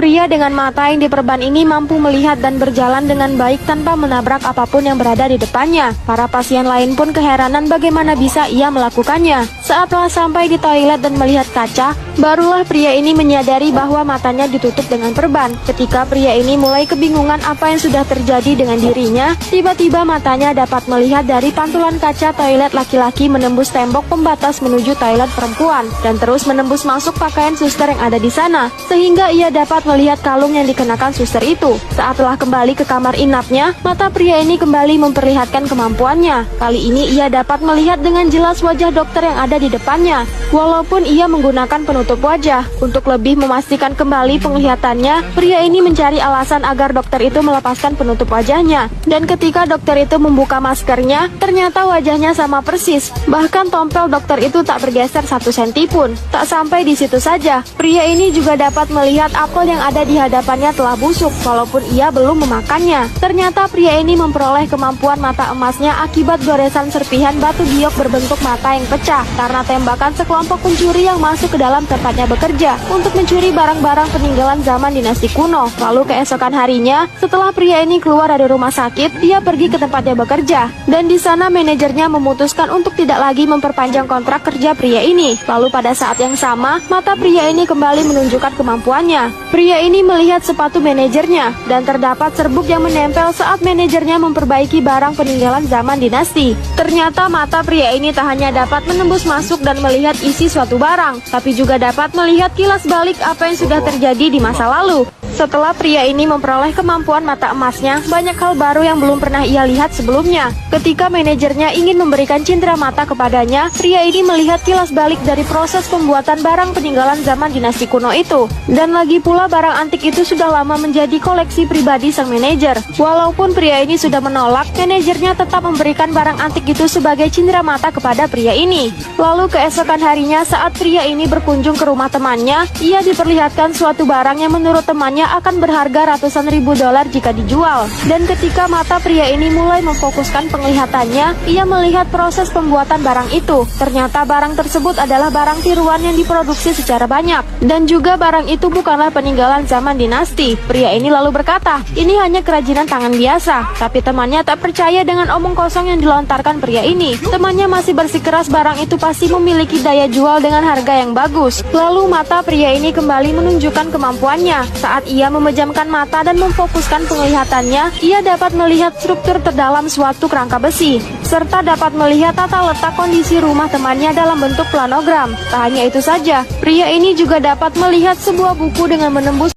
Pria dengan mata yang diperban ini mampu melihat dan berjalan dengan baik tanpa menabrak apapun yang berada di depannya. Para pasien lain pun keheranan bagaimana bisa ia melakukannya. Saat telah sampai di toilet dan melihat kaca, barulah pria ini menyadari bahwa matanya ditutup dengan perban. Ketika pria ini mulai kebingungan apa yang sudah terjadi dengan dirinya, tiba-tiba matanya dapat melihat dari pantulan kaca toilet laki-laki menembus tembok pembatas menuju toilet perempuan dan terus menembus masuk pakaian suster yang ada di sana, sehingga ia dapat melihat kalung yang dikenakan suster itu. Saat telah kembali ke kamar inapnya, mata pria ini kembali memperlihatkan kemampuannya. Kali ini ia dapat melihat dengan jelas wajah dokter yang ada di depannya. Walaupun ia menggunakan penutup wajah, untuk lebih memastikan kembali penglihatannya, pria ini mencari alasan agar dokter itu melepaskan penutup wajahnya. Dan ketika dokter itu membuka maskernya, ternyata wajahnya sama persis. Bahkan tompel dokter itu tak bergeser 1 senti pun. Tak sampai di situ saja, pria ini juga dapat melihat apel yang ada di hadapannya telah busuk, walaupun ia belum memakannya. Ternyata pria ini memperoleh kemampuan mata emasnya akibat goresan serpihan batu giok berbentuk mata yang pecah karena tembakan sekelompok pencuri yang masuk ke dalam tempatnya bekerja untuk mencuri barang-barang peninggalan zaman dinasti kuno. Lalu keesokan harinya, setelah pria ini keluar dari rumah sakit, ia pergi ke tempatnya bekerja. Dan di sana manajernya memutuskan untuk tidak lagi memperpanjang kontrak kerja pria ini. Lalu pada saat yang sama, mata pria ini kembali menunjukkan kemampuannya. Pria ini melihat sepatu manajernya dan terdapat serbuk yang menempel saat manajernya memperbaiki barang peninggalan zaman dinasti. Ternyata mata pria ini tak hanya dapat menembus masuk dan melihat isi suatu barang, tapi juga dapat melihat kilas balik apa yang sudah terjadi di masa lalu. Setelah pria ini memperoleh kemampuan mata emasnya, banyak hal baru yang belum pernah ia lihat sebelumnya. Ketika manajernya ingin memberikan cindera mata kepadanya, pria ini melihat kilas balik dari proses pembuatan barang peninggalan zaman dinasti kuno itu. Dan lagi pula barang antik itu sudah lama menjadi koleksi pribadi sang manajer. Walaupun pria ini sudah menolak, manajernya tetap memberikan barang antik itu sebagai cindera mata kepada pria ini. Lalu keesokan harinya saat pria ini berkunjung ke rumah temannya, ia diperlihatkan suatu barang yang menurut temannya akan berharga ratusan ribu dolar jika dijual. Dan ketika mata pria ini mulai memfokuskan penglihatannya, ia melihat proses pembuatan barang itu. Ternyata barang tersebut adalah barang tiruan yang diproduksi secara banyak. Dan juga barang itu bukanlah peninggalan zaman dinasti. Pria ini lalu berkata, ini hanya kerajinan tangan biasa. Tapi temannya tak percaya dengan omong kosong yang dilontarkan pria ini. Temannya masih bersikeras barang itu pasti memiliki daya jual dengan harga yang bagus. Lalu mata pria ini kembali menunjukkan kemampuannya. Saat ia memejamkan mata dan memfokuskan penglihatannya, ia dapat melihat struktur terdalam suatu kerangka besi, serta dapat melihat tata letak kondisi rumah temannya dalam bentuk planogram. Tak hanya itu saja, pria ini juga dapat melihat sebuah buku dengan menembus